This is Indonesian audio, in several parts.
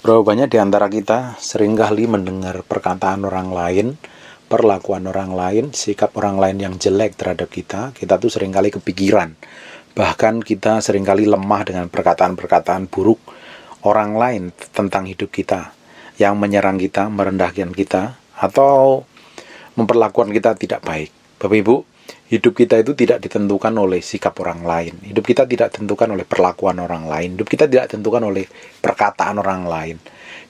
Berapa banyak di antara kita seringkali mendengar perkataan orang lain, perlakuan orang lain, sikap orang lain yang jelek terhadap kita tuh seringkali kepikiran. Bahkan kita seringkali lemah dengan perkataan-perkataan buruk orang lain tentang hidup kita, yang menyerang kita, merendahkan kita, atau memperlakukan kita tidak baik. Bapak Ibu, hidup kita itu tidak ditentukan oleh sikap orang lain. Hidup kita tidak ditentukan oleh perlakuan orang lain. Hidup kita tidak ditentukan oleh perkataan orang lain.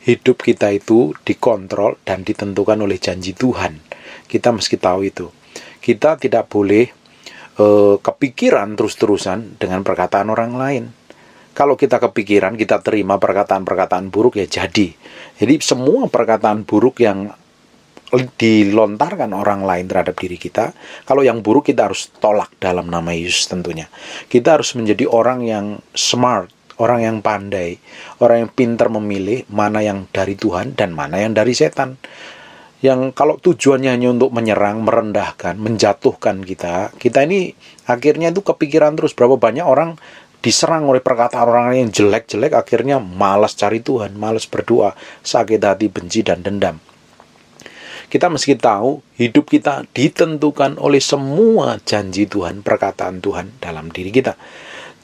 Hidup kita itu dikontrol dan ditentukan oleh janji Tuhan. Kita mesti tahu itu. Kita tidak boleh kepikiran terus-terusan dengan perkataan orang lain. Kalau kita kepikiran, kita terima perkataan-perkataan buruk, ya jadi. Jadi semua perkataan buruk yang dilontarkan orang lain terhadap diri kita, kalau yang buruk kita harus tolak dalam nama Yesus tentunya. Kita harus menjadi orang yang smart, orang yang pandai, orang yang pintar memilih mana yang dari Tuhan dan mana yang dari setan. Yang kalau tujuannya hanya untuk menyerang, merendahkan, menjatuhkan kita ini akhirnya itu kepikiran terus. Berapa banyak orang diserang oleh perkataan orang yang jelek-jelek, akhirnya malas cari Tuhan, malas berdoa, sakit hati, benci, dan dendam. Kita mesti tahu hidup kita ditentukan oleh semua janji Tuhan, perkataan Tuhan dalam diri kita.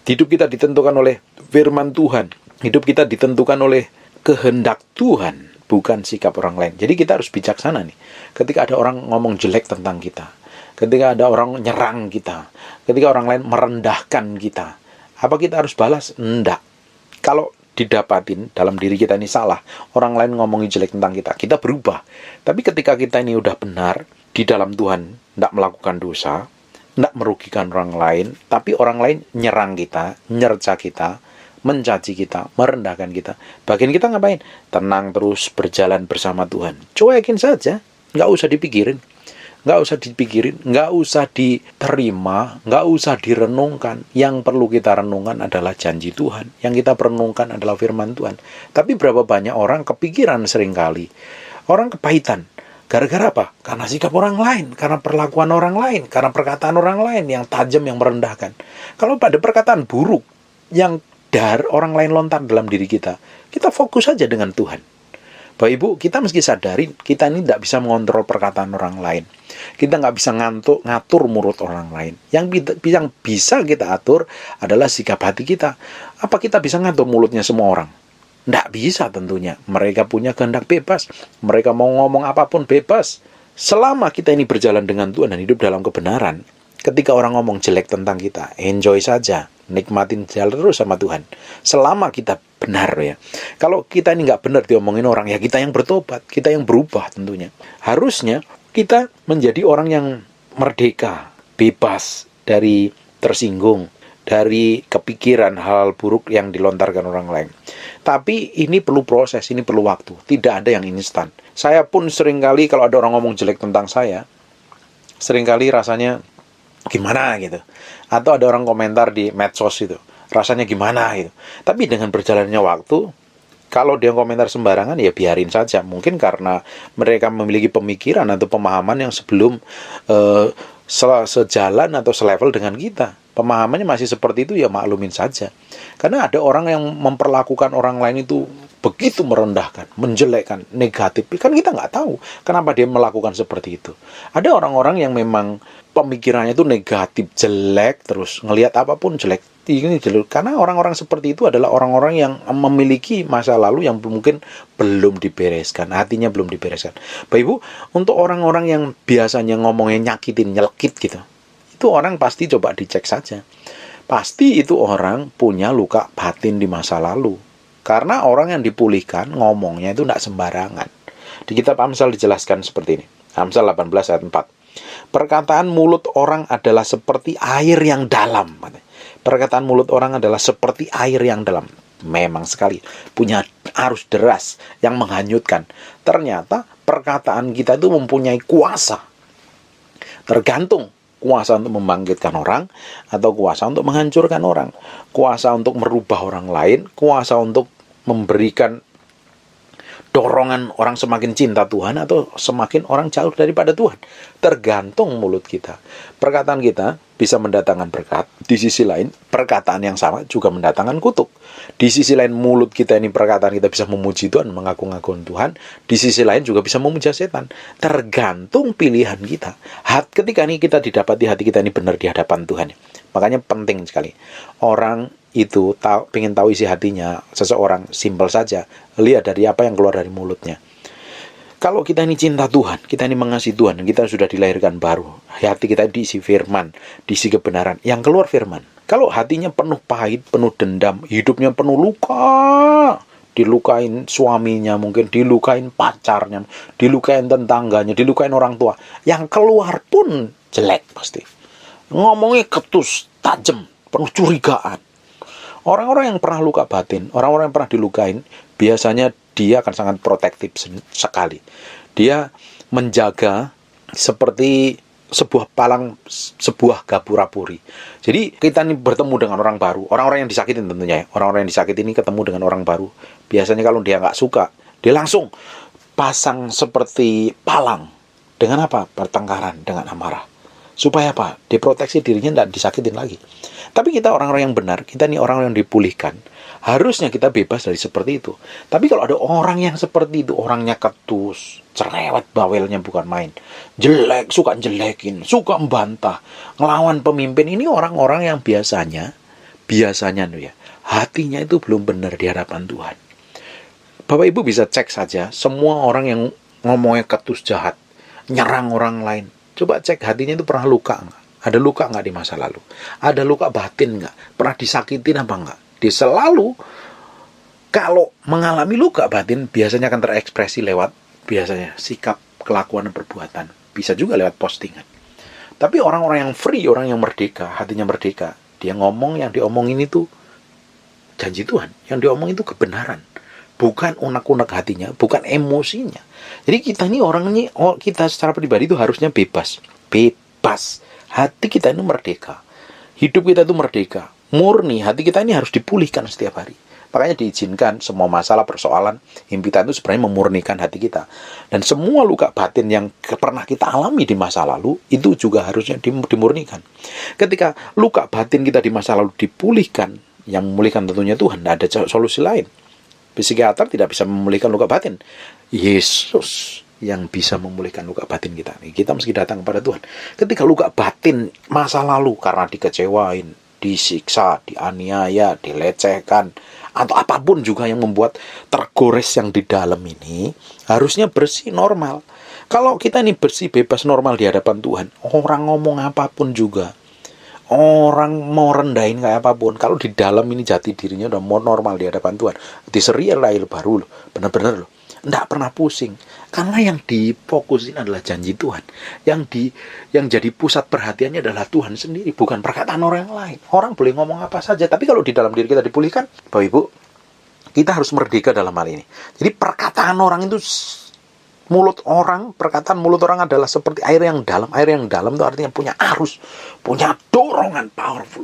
Hidup kita ditentukan oleh firman Tuhan. Hidup kita ditentukan oleh kehendak Tuhan, bukan sikap orang lain. Jadi kita harus bijaksana nih. Ketika ada orang ngomong jelek tentang kita, ketika ada orang nyerang kita, ketika orang lain merendahkan kita, apa kita harus balas? Enggak. Kalau didapatin dalam diri kita ini salah, orang lain ngomongin jelek tentang kita, kita berubah. Tapi ketika kita ini udah benar di dalam Tuhan, tidak melakukan dosa, tidak merugikan orang lain, tapi orang lain nyerang kita, nyerca kita, mencaci kita, merendahkan kita, bagian kita ngapain? Tenang terus, berjalan bersama Tuhan. Cuekin saja, nggak usah dipikirin. Nggak usah dipikirin, nggak usah diterima, nggak usah direnungkan. Yang perlu kita renungkan adalah janji Tuhan. Yang kita renungkan adalah firman Tuhan. Tapi berapa banyak orang kepikiran seringkali. Orang kepahitan. Gara-gara apa? Karena sikap orang lain, karena perlakuan orang lain, karena perkataan orang lain yang tajam, yang merendahkan. Kalau pada perkataan buruk yang dari orang lain lontar dalam diri kita fokus saja dengan Tuhan. Bapak Ibu, kita mesti sadari, kita ini tidak bisa mengontrol perkataan orang lain. Kita nggak bisa ngatur mulut orang lain. Yang bisa kita atur adalah sikap hati kita. Apa kita bisa ngatur mulutnya semua orang? Nggak bisa tentunya. Mereka punya kehendak bebas. Mereka mau ngomong apapun bebas. Selama kita ini berjalan dengan Tuhan dan hidup dalam kebenaran, ketika orang ngomong jelek tentang kita, enjoy saja. Nikmatin jalan terus sama Tuhan. Selama kita benar ya. Kalau kita ini nggak benar diomongin orang, ya kita yang bertobat, kita yang berubah tentunya. Harusnya kita menjadi orang yang merdeka, bebas dari tersinggung, dari kepikiran hal buruk yang dilontarkan orang lain. Tapi ini perlu proses, ini perlu waktu. Tidak ada yang instan. Saya pun seringkali kalau ada orang ngomong jelek tentang saya, seringkali rasanya gimana gitu. Atau ada orang komentar di medsos itu, rasanya gimana gitu. Tapi dengan berjalannya waktu, kalau dia komentar sembarangan, ya biarin saja. Mungkin karena mereka memiliki pemikiran atau pemahaman yang sebelum sejalan atau selevel dengan kita. Pemahamannya masih seperti itu, ya maklumin saja. Karena ada orang yang memperlakukan orang lain itu begitu merendahkan, menjelekkan, negatif. Kan kita nggak tahu kenapa dia melakukan seperti itu. Ada orang-orang yang memang pemikirannya itu negatif, jelek, terus ngelihat apapun jelek. Ini jelek. Karena orang-orang seperti itu adalah orang-orang yang memiliki masa lalu yang mungkin belum dibereskan, hatinya belum dibereskan. Bapak Ibu, untuk orang-orang yang biasanya ngomongnya nyakitin, nyelekit gitu, itu orang pasti coba dicek saja. Pasti itu orang punya luka batin di masa lalu. Karena orang yang dipulihkan ngomongnya itu tidak sembarangan. Di kitab Amsal dijelaskan seperti ini. Amsal 18 ayat 4. Perkataan mulut orang adalah seperti air yang dalam. Perkataan mulut orang adalah seperti air yang dalam. Memang sekali. Punya arus deras yang menghanyutkan. Ternyata perkataan kita itu mempunyai kuasa. Tergantung. Kuasa untuk membangkitkan orang atau kuasa untuk menghancurkan orang. Kuasa untuk merubah orang lain, kuasa untuk memberikan dorongan orang semakin cinta Tuhan atau semakin orang jauh daripada Tuhan. Tergantung mulut kita. Perkataan kita bisa mendatangkan berkat. Di sisi lain, perkataan yang sama juga mendatangkan kutuk. Di sisi lain, mulut kita ini, perkataan kita bisa memuji Tuhan, mengagung-agungkan Tuhan. Di sisi lain juga bisa memuja setan. Tergantung pilihan kita. Ketika ini kita didapati hati kita ini benar di hadapan Tuhan. Makanya penting sekali. Orang itu pengen tahu isi hatinya seseorang, simpel saja, lihat dari apa yang keluar dari mulutnya. Kalau kita ini cinta Tuhan, kita ini mengasihi Tuhan, kita sudah dilahirkan baru, hati kita diisi firman, diisi kebenaran, yang keluar firman. Kalau hatinya penuh pahit, penuh dendam, hidupnya penuh luka, dilukain suaminya, mungkin dilukain pacarnya, dilukain tetangganya, dilukain orang tua, yang keluar pun jelek pasti. Ngomongnya ketus, tajam, penuh curigaan. Orang-orang yang pernah luka batin, orang-orang yang pernah dilukain, biasanya dia akan sangat protektif sekali. Dia menjaga seperti sebuah palang, sebuah gapura-puri. Jadi kita ini bertemu dengan orang baru, orang-orang yang disakitin tentunya ya. Orang-orang yang disakitin ini ketemu dengan orang baru. Biasanya kalau dia nggak suka, dia langsung pasang seperti palang. Dengan apa? Pertengkaran, dengan amarah. Supaya apa? Diproteksi dirinya, tidak disakitin lagi. Tapi kita orang-orang yang benar, kita nih orang yang dipulihkan, harusnya kita bebas dari seperti itu. Tapi kalau ada orang yang seperti itu, orangnya ketus, cerewet bawelnya bukan main, jelek, suka jelekin, suka membantah, ngelawan pemimpin, ini orang-orang yang biasanya tuh ya, hatinya itu belum benar di hadapan Tuhan. Bapak Ibu bisa cek saja, semua orang yang ngomongnya ketus, jahat, nyerang orang lain, coba cek hatinya itu pernah luka nggak? Ada luka nggak di masa lalu? Ada luka batin nggak? Pernah disakitin apa nggak? Dia selalu, kalau mengalami luka batin, biasanya akan terekspresi lewat, biasanya, sikap, kelakuan, dan perbuatan. Bisa juga lewat postingan. Tapi orang-orang yang free, orang yang merdeka, hatinya merdeka, dia ngomong, yang diomongin itu janji Tuhan. Yang diomongin itu kebenaran. Bukan unek-unek hatinya, bukan emosinya. Jadi kita ini orangnya, kita secara pribadi itu harusnya bebas. Bebas. Hati kita ini merdeka. Hidup kita itu merdeka. Murni, hati kita ini harus dipulihkan setiap hari. Makanya diizinkan semua masalah, persoalan, himpitan itu sebenarnya memurnikan hati kita. Dan semua luka batin yang pernah kita alami di masa lalu, itu juga harusnya dimurnikan. Ketika luka batin kita di masa lalu dipulihkan, yang memulihkan tentunya Tuhan, tidak ada solusi lain. Psikiater tidak bisa memulihkan luka batin. Yesus yang bisa memulihkan luka batin kita. Kita mesti datang kepada Tuhan. Ketika luka batin masa lalu karena dikecewain, disiksa, dianiaya, dilecehkan, atau apapun juga yang membuat tergores yang di dalam ini, harusnya bersih, normal. Kalau kita ini bersih, bebas, normal di hadapan Tuhan, orang ngomong apapun juga, orang mau rendahin kayak apapun, kalau di dalam ini jati dirinya udah mau normal di hadapan Tuhan, diserial lahir baru loh, benar-benar loh. Nggak pernah pusing, karena yang difokusin adalah janji Tuhan, yang jadi pusat perhatiannya adalah Tuhan sendiri, bukan perkataan orang lain. Orang boleh ngomong apa saja, tapi kalau di dalam diri kita dipulihkan, Bapak Ibu, kita harus merdeka dalam hal ini. Jadi perkataan orang itu, perkataan mulut orang adalah seperti air yang dalam. Air yang dalam itu artinya punya arus, punya dorongan powerful,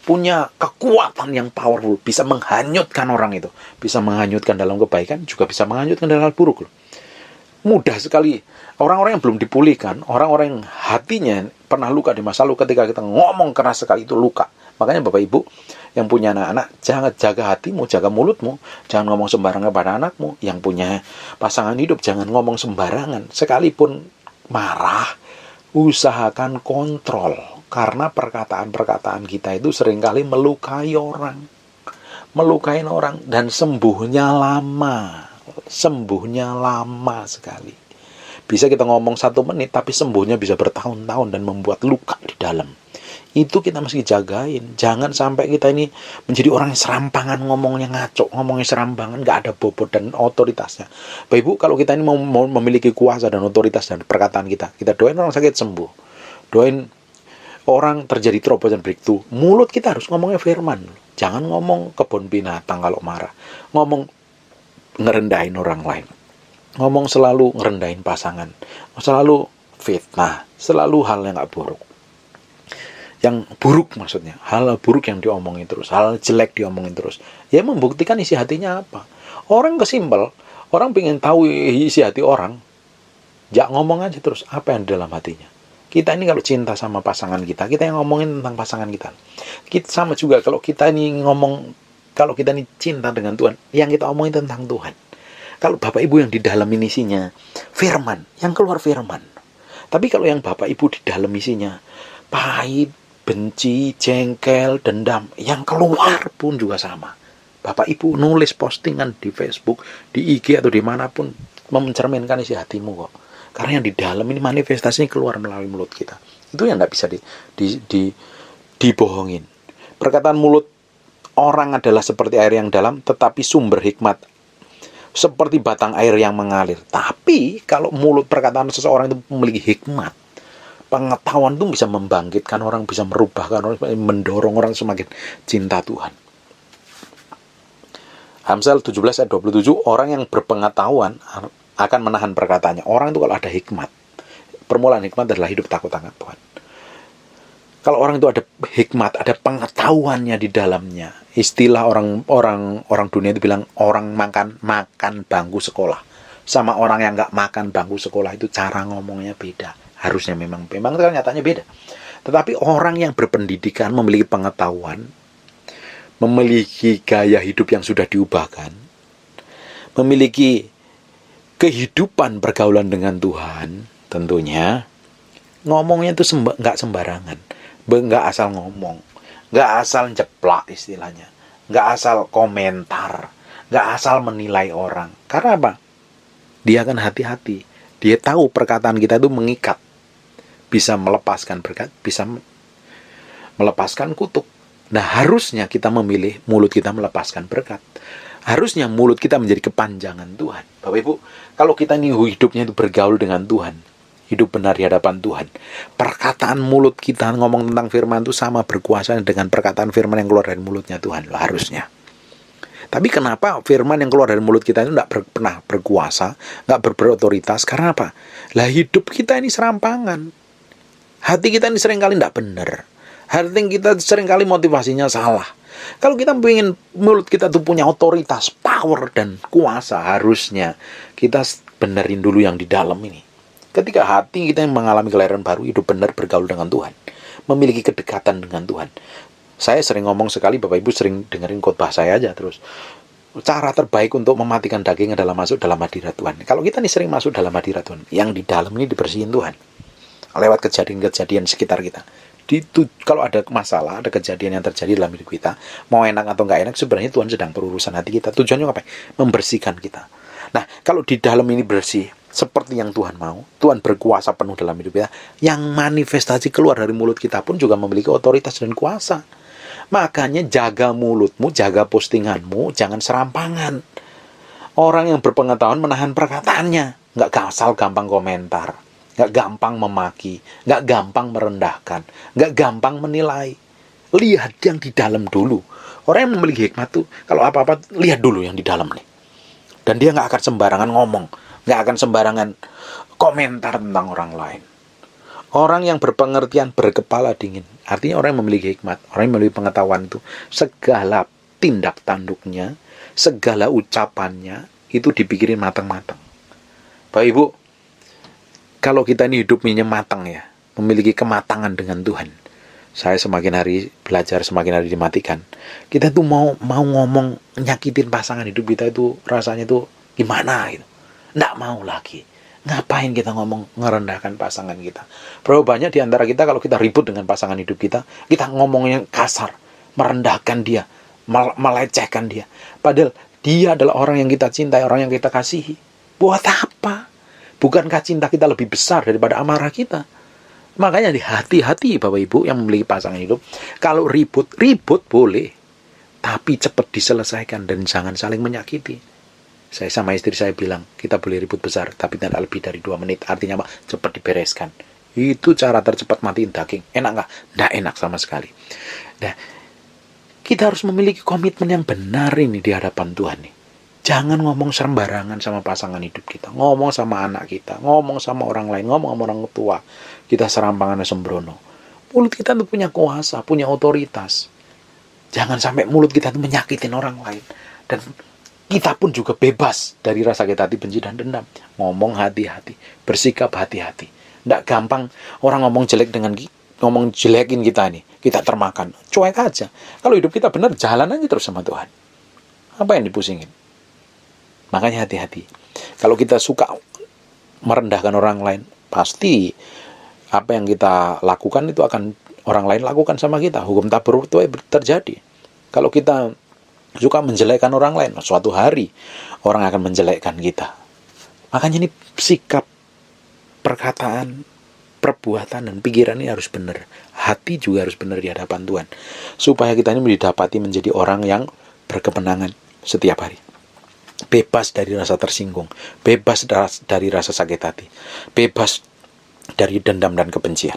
punya kekuatan yang powerful, bisa menghanyutkan orang itu, bisa menghanyutkan dalam kebaikan, juga bisa menghanyutkan dalam hal buruk. Mudah sekali orang-orang yang belum dipulihkan, orang-orang yang hatinya pernah luka di masa lalu, ketika kita ngomong keras sekali itu luka. Makanya Bapak Ibu yang punya anak-anak, jangan jaga hatimu, jaga mulutmu, jangan ngomong sembarangan pada anakmu. Yang punya pasangan hidup, jangan ngomong sembarangan. Sekalipun marah, usahakan kontrol. Karena perkataan-perkataan kita itu seringkali melukai orang. Melukai orang dan sembuhnya lama. Sembuhnya lama sekali. Bisa kita ngomong 1 menit, tapi sembuhnya bisa bertahun-tahun dan membuat luka di dalam. Itu kita mesti jagain. Jangan sampai kita ini menjadi orang yang serampangan, ngomongnya ngaco, ngomongnya serampangan, nggak ada bobot dan otoritasnya. Bapak Ibu, kalau kita ini mau memiliki kuasa dan otoritas dan perkataan kita doain orang sakit sembuh. Doain orang terjadi terobosan breakthrough. Mulut kita harus ngomongnya firman. Jangan ngomong kebun binatang kalau marah. Ngomong ngerendahin orang lain. Ngomong selalu ngerendahin pasangan. Selalu fitnah. Selalu hal yang gak buruk. Yang buruk maksudnya. Hal buruk yang diomongin terus. Hal jelek diomongin terus. Ya membuktikan isi hatinya apa. Orang kesimpel. Orang pengen tahu isi hati orang, jangan ngomong aja terus apa yang di dalam hatinya. Kita ini kalau cinta sama pasangan kita yang ngomongin tentang pasangan kita. Kita sama juga kalau kita ini cinta dengan Tuhan, yang kita omongin tentang Tuhan. Kalau Bapak Ibu yang di dalam ini isinya firman, yang keluar firman. Tapi kalau yang Bapak Ibu di dalam isinya pahit, benci, jengkel, dendam, yang keluar pun juga sama. Bapak Ibu nulis postingan di Facebook, di IG atau dimanapun mencerminkan isi hatimu kok. Karena yang di dalam ini manifestasinya keluar melalui mulut kita. Itu yang tidak bisa dibohongin. Perkataan mulut orang adalah seperti air yang dalam, tetapi sumber hikmat seperti batang air yang mengalir. Tapi kalau mulut perkataan seseorang itu memiliki hikmat, pengetahuan itu bisa membangkitkan orang, bisa merubahkan orang, mendorong orang semakin cinta Tuhan. Amsal 17 ayat 27, orang yang berpengetahuan akan menahan perkataannya. Orang itu kalau ada hikmat, permulaan hikmat adalah hidup takut akan Tuhan. Kalau orang itu ada hikmat, ada pengetahuannya di dalamnya. Istilah orang dunia itu bilang orang makan bangku sekolah. Sama orang yang nggak makan bangku sekolah itu cara ngomongnya beda. Harusnya memang kan nyatanya beda. Tetapi orang yang berpendidikan, memiliki pengetahuan, memiliki gaya hidup yang sudah diubahkan, memiliki kehidupan pergaulan dengan Tuhan, tentunya ngomongnya itu nggak sembarangan, nggak asal ngomong, nggak asal jeplak istilahnya, nggak asal komentar, nggak asal menilai orang. Karena apa? Dia akan hati-hati. Dia tahu perkataan kita itu mengikat, bisa melepaskan berkat, bisa melepaskan kutuk. Nah, harusnya kita memilih mulut kita melepaskan berkat. Harusnya mulut kita menjadi kepanjangan Tuhan. Bapak Ibu, kalau kita ini hidupnya itu bergaul dengan Tuhan, hidup benar di hadapan Tuhan, perkataan mulut kita ngomong tentang firman itu sama berkuasa dengan perkataan firman yang keluar dari mulutnya Tuhan. Harusnya. Tapi kenapa firman yang keluar dari mulut kita itu tidak pernah berkuasa, tidak berotoritas? Karena apa? Lah hidup kita ini serampangan. Hati kita ini seringkali tidak benar. Hati kita seringkali motivasinya salah. Kalau kita ingin mulut kita tuh punya otoritas, power dan kuasa, harusnya kita benerin dulu yang di dalam ini. Ketika hati kita yang mengalami kelahiran baru, hidup benar bergaul dengan Tuhan, memiliki kedekatan dengan Tuhan. Saya sering ngomong sekali, Bapak Ibu sering dengerin khotbah saya aja terus. Cara terbaik untuk mematikan daging adalah masuk dalam hadirat Tuhan. Kalau kita nih sering masuk dalam hadirat Tuhan, yang di dalam ini dibersihin Tuhan lewat kejadian-kejadian sekitar kita. Kalau ada masalah, ada kejadian yang terjadi dalam hidup kita, mau enak atau nggak enak, sebenarnya Tuhan sedang berurusan hati kita. Tujuannya apa? Membersihkan kita. Nah, kalau di dalam ini bersih, seperti yang Tuhan mau, Tuhan berkuasa penuh dalam hidup kita, yang manifestasi keluar dari mulut kita pun juga memiliki otoritas dan kuasa. Makanya jaga mulutmu, jaga postinganmu, jangan serampangan. Orang yang berpengetahuan menahan perkataannya, nggak asal gampang komentar, nggak gampang memaki, nggak gampang merendahkan, nggak gampang menilai. Lihat yang di dalam dulu. Orang yang memiliki hikmat tuh, kalau apa-apa, lihat dulu yang di dalam nih. Dan dia nggak akan sembarangan ngomong, nggak akan sembarangan komentar tentang orang lain. Orang yang berpengertian, berkepala dingin. Artinya orang yang memiliki hikmat, orang yang memiliki pengetahuan itu, segala tindak tanduknya, segala ucapannya, itu dipikirin matang-matang. Bapak Ibu, kalau kita ini hidupnya matang ya, memiliki kematangan dengan Tuhan. Saya semakin hari belajar, semakin hari dimatikan. Kita tuh mau ngomong nyakitin pasangan hidup kita itu rasanya tuh gimana gitu. Nggak mau lagi. Ngapain kita ngomong ngerendahkan pasangan kita? Berapa banyak di antara kita kalau kita ribut dengan pasangan hidup kita ngomongnya kasar, merendahkan dia, melecehkan dia. Padahal dia adalah orang yang kita cintai, orang yang kita kasihi. Buat apa? Bukankah cinta kita lebih besar daripada amarah kita? Makanya hati-hati Bapak Ibu yang memiliki pasangan hidup. Kalau ribut boleh. Tapi cepat diselesaikan dan jangan saling menyakiti. Saya sama istri saya bilang, kita boleh ribut besar, tapi tidak lebih dari 2 menit. Artinya apa? Cepat dibereskan. Itu cara tercepat matiin daging. Enak nggak? Nggak enak sama sekali. Nah, kita harus memiliki komitmen yang benar ini di hadapan Tuhan nih. Jangan ngomong sembarangan sama pasangan hidup kita. Ngomong sama anak kita. Ngomong sama orang lain. Ngomong sama orang tua. Kita serampangannya sembrono. Mulut kita tuh punya kuasa, punya otoritas. Jangan sampai mulut kita tuh menyakitin orang lain. Dan kita pun juga bebas dari rasa sakit hati, benci, dan dendam. Ngomong hati-hati, bersikap hati-hati. Nggak gampang orang ngomong jelekin kita nih, kita termakan. Cuek aja. Kalau hidup kita benar, jalan aja terus sama Tuhan. Apa yang dipusingin? Makanya hati-hati. Kalau kita suka merendahkan orang lain, pasti apa yang kita lakukan itu akan orang lain lakukan sama kita. Hukum tabruk itu terjadi. Kalau kita suka menjelekkan orang lain, suatu hari orang akan menjelekkan kita. Makanya ini sikap, perkataan, perbuatan, dan pikiran ini harus benar. Hati juga harus benar di hadapan Tuhan. Supaya kita ini didapati menjadi orang yang berkemenangan setiap hari. Bebas dari rasa tersinggung, bebas dari rasa sakit hati, bebas dari dendam dan kebencian.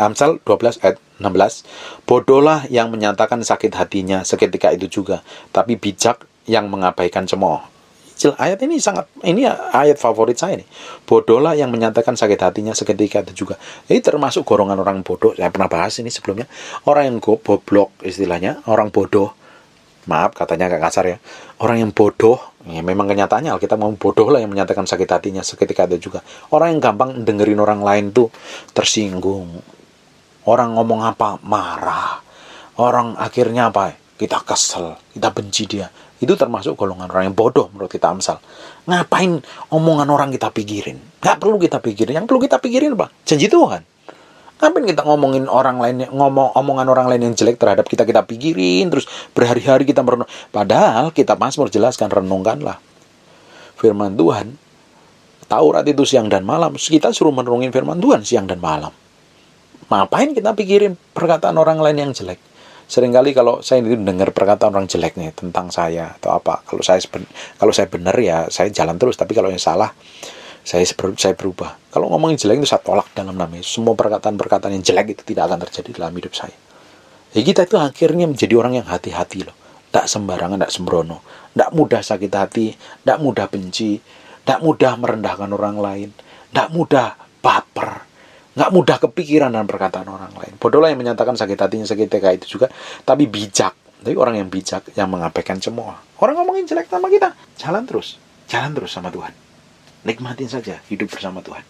Amsal 12 ayat 16, bodohlah yang menyatakan sakit hatinya seketika itu juga, tapi bijak yang mengabaikan cemooh. Ayat ini ayat favorit saya nih. Bodohlah yang menyatakan sakit hatinya seketika itu juga. Ini termasuk golongan orang bodoh. Saya pernah bahas ini sebelumnya. Orang yang goblok istilahnya, orang bodoh. Maaf katanya agak kasar ya. Orang yang bodoh, ya memang kenyataannya Alkitab ngomong bodoh lah yang menyatakan sakit hatinya seketika itu juga. Orang yang gampang dengerin orang lain tuh tersinggung. Orang ngomong apa, marah. Orang akhirnya apa, kita kesel, kita benci dia. Itu termasuk golongan orang yang bodoh menurut kita Amsal. Ngapain omongan orang kita pikirin? Nggak perlu kita pikirin. Yang perlu kita pikirin apa? Janji Tuhan. Ngapain kita ngomongin orang lain, omongan orang lain yang jelek terhadap kita pikirin, terus berhari-hari kita merenung. Padahal kita Mazmur jelaskan, renungkanlah firman Tuhan. Taurat itu siang dan malam. Kita suruh merenungin firman Tuhan siang dan malam. Ngapain kita pikirin perkataan orang lain yang jelek? Seringkali kalau saya itu dengar perkataan orang jelek nih tentang saya atau apa, kalau saya benar ya saya jalan terus, tapi kalau yang salah saya berubah. Kalau ngomongin jelek itu saya tolak dalam nama Yesus. Semua perkataan-perkataan yang jelek itu tidak akan terjadi dalam hidup saya. Jadi kita itu akhirnya menjadi orang yang hati-hati loh. Tidak sembarangan, tidak sembrono. Tidak mudah sakit hati, tidak mudah benci, tidak mudah merendahkan orang lain, tidak mudah baper, nggak mudah kepikiran dan perkataan orang lain. Bodohlah yang menyatakan sakit hatinya seketika itu juga, tapi bijak. Tapi orang yang bijak yang mengabaikan cemooh. Orang ngomongin jelek sama kita, jalan terus sama Tuhan. Nikmatin saja hidup bersama Tuhan.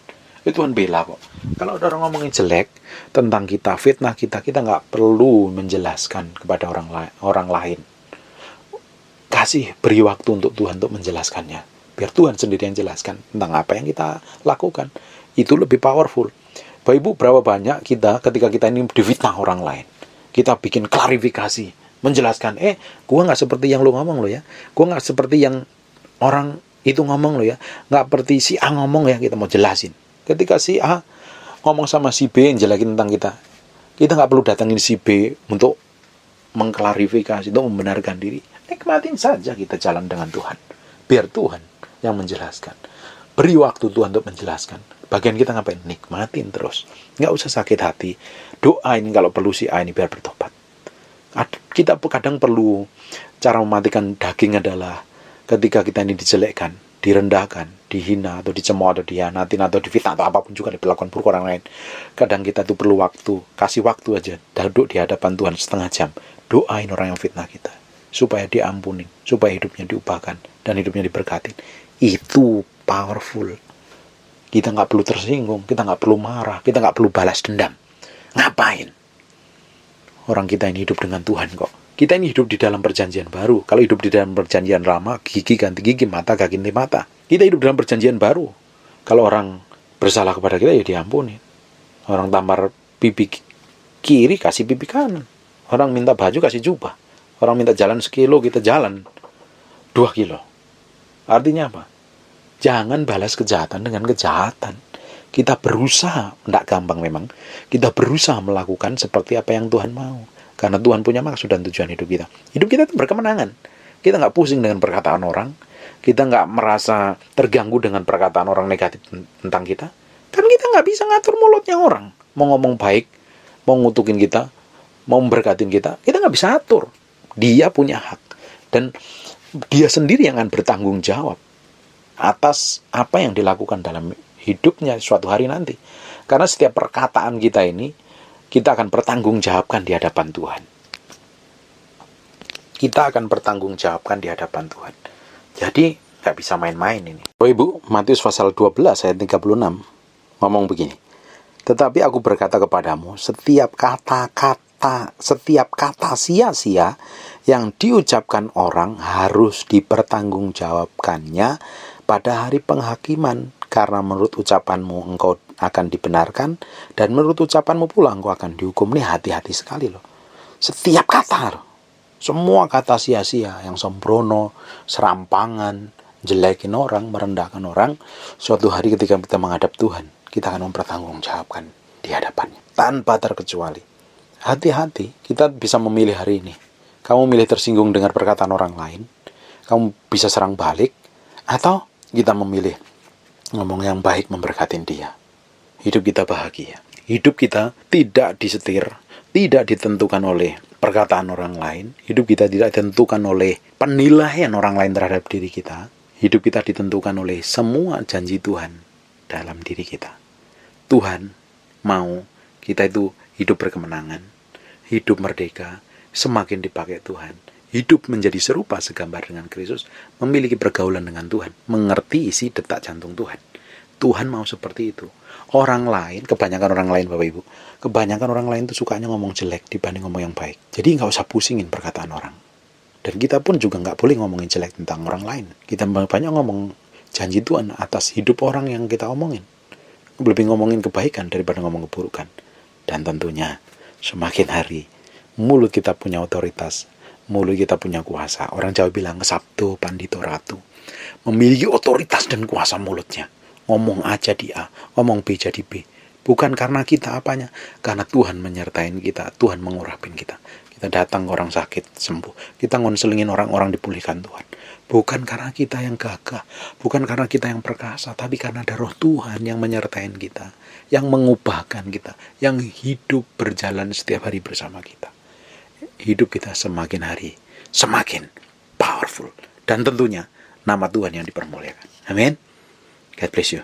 Itu Tuhan bela kok. Kalau ada orang ngomongin jelek tentang kita, fitnah kita nggak perlu menjelaskan kepada orang lain. Beri waktu untuk Tuhan untuk menjelaskannya. Biar Tuhan sendiri yang jelaskan tentang apa yang kita lakukan. Itu lebih powerful. Bapak Ibu, berapa banyak kita ketika kita ini difitnah orang lain, kita bikin klarifikasi, menjelaskan, gua nggak seperti yang lu ngomong lo ya, gua nggak seperti yang orang itu ngomong lo ya, nggak seperti si A ngomong ya, kita mau jelasin. Ketika si A ngomong sama si B yang jelekin tentang kita nggak perlu datangin si B untuk mengklarifikasi, untuk membenarkan diri. Nikmatin saja kita jalan dengan Tuhan. Biar Tuhan yang menjelaskan. Beri waktu Tuhan untuk menjelaskan. Bagian kita ngapain? Nikmatin terus. Nggak usah sakit hati. Doain kalau perlu si A ini biar bertobat. Kita kadang perlu, cara mematikan daging adalah ketika kita ini dijelekkan, direndahkan, dihina, atau dicemooh, atau dihianatin, atau difitnah, atau apapun juga diperlakukan buruk orang lain. Kadang kita tuh perlu waktu, kasih waktu aja, duduk di hadapan Tuhan setengah jam. Doain orang yang fitnah kita, supaya diampunin, supaya hidupnya diubahkan, dan hidupnya diberkatin. Itu powerful. Kita nggak perlu tersinggung, kita nggak perlu marah, kita nggak perlu balas dendam. Ngapain? Orang kita ini hidup dengan Tuhan kok. Kita ini hidup di dalam perjanjian baru. Kalau hidup di dalam perjanjian lama, gigi ganti gigi, mata ganti mata. Kita hidup dalam perjanjian baru. Kalau orang bersalah kepada kita, ya diampuni. Orang tampar pipi kiri, kasih pipi kanan. Orang minta baju, kasih jubah. Orang minta jalan 1 kilo, kita jalan 2 kilo. Artinya apa? Jangan balas kejahatan dengan kejahatan. Kita berusaha, tidak gampang memang, kita berusaha melakukan seperti apa yang Tuhan mau. Karena Tuhan punya maksud dan tujuan hidup kita. Hidup kita itu berkemenangan. Kita nggak pusing dengan perkataan orang. Kita nggak merasa terganggu dengan perkataan orang negatif tentang kita. Kan kita nggak bisa ngatur mulutnya orang. Mau ngomong baik, mau ngutukin kita, mau memberkatin kita nggak bisa atur. Dia punya hak. Dan dia sendiri yang akan bertanggung jawab atas apa yang dilakukan dalam hidupnya suatu hari nanti. Karena setiap perkataan kita ini, kita akan bertanggung jawabkan di hadapan Tuhan. kita akan bertanggungjawabkan di hadapan Tuhan. Jadi nggak bisa main-main ini. Bapak Ibu, Matius pasal 12 ayat 36 ngomong begini. Tetapi aku berkata kepadamu, setiap kata sia-sia yang diucapkan orang harus dipertanggungjawabkannya pada hari penghakiman, karena menurut ucapanmu engkau akan dibenarkan, dan menurut ucapanmu pula engkau akan dihukum. Ini hati-hati sekali loh. Setiap kata loh. Semua kata sia-sia, yang sembrono, serampangan, jelekin orang, merendahkan orang, suatu hari ketika kita menghadap Tuhan, kita akan mempertanggungjawabkan di hadapannya, tanpa terkecuali. Hati-hati, kita bisa memilih hari ini. Kamu milih tersinggung dengar perkataan orang lain, kamu bisa serang balik, atau kita memilih ngomong yang baik memberkatin dia. Hidup kita bahagia. Hidup kita tidak disetir, tidak ditentukan oleh perkataan orang lain. Hidup kita tidak ditentukan oleh penilaian orang lain terhadap diri kita. Hidup kita ditentukan oleh semua janji Tuhan dalam diri kita. Tuhan mau kita itu hidup berkemenangan, hidup merdeka, semakin dipakai Tuhan. Hidup menjadi serupa segambar dengan Kristus, memiliki pergaulan dengan Tuhan, mengerti isi detak jantung Tuhan. Tuhan mau seperti itu. Orang lain, kebanyakan orang lain Bapak Ibu, kebanyakan orang lain tuh sukanya ngomong jelek dibanding ngomong yang baik. Jadi nggak usah pusingin perkataan orang. Dan kita pun juga nggak boleh ngomongin jelek tentang orang lain. Kita banyak ngomong janji Tuhan atas hidup orang yang kita omongin. Lebih ngomongin kebaikan daripada ngomong keburukan. Dan tentunya semakin hari mulut kita punya otoritas, mulut kita punya kuasa. Orang Jawa bilang sabdo pandito ratu. Memiliki otoritas dan kuasa mulutnya. Ngomong A jadi A, ngomong B jadi B. Bukan karena kita apanya, karena Tuhan menyertai kita, Tuhan mengurapin kita. Kita datang ke orang sakit, sembuh. Kita ngonselingin orang-orang, dipulihkan Tuhan. Bukan karena kita yang gagah, bukan karena kita yang perkasa, tapi karena ada roh Tuhan yang menyertai kita, yang mengubahkan kita, yang hidup berjalan setiap hari bersama kita. Hidup kita semakin hari, semakin powerful. Dan tentunya nama Tuhan yang dipermuliakan. Amin. God bless you.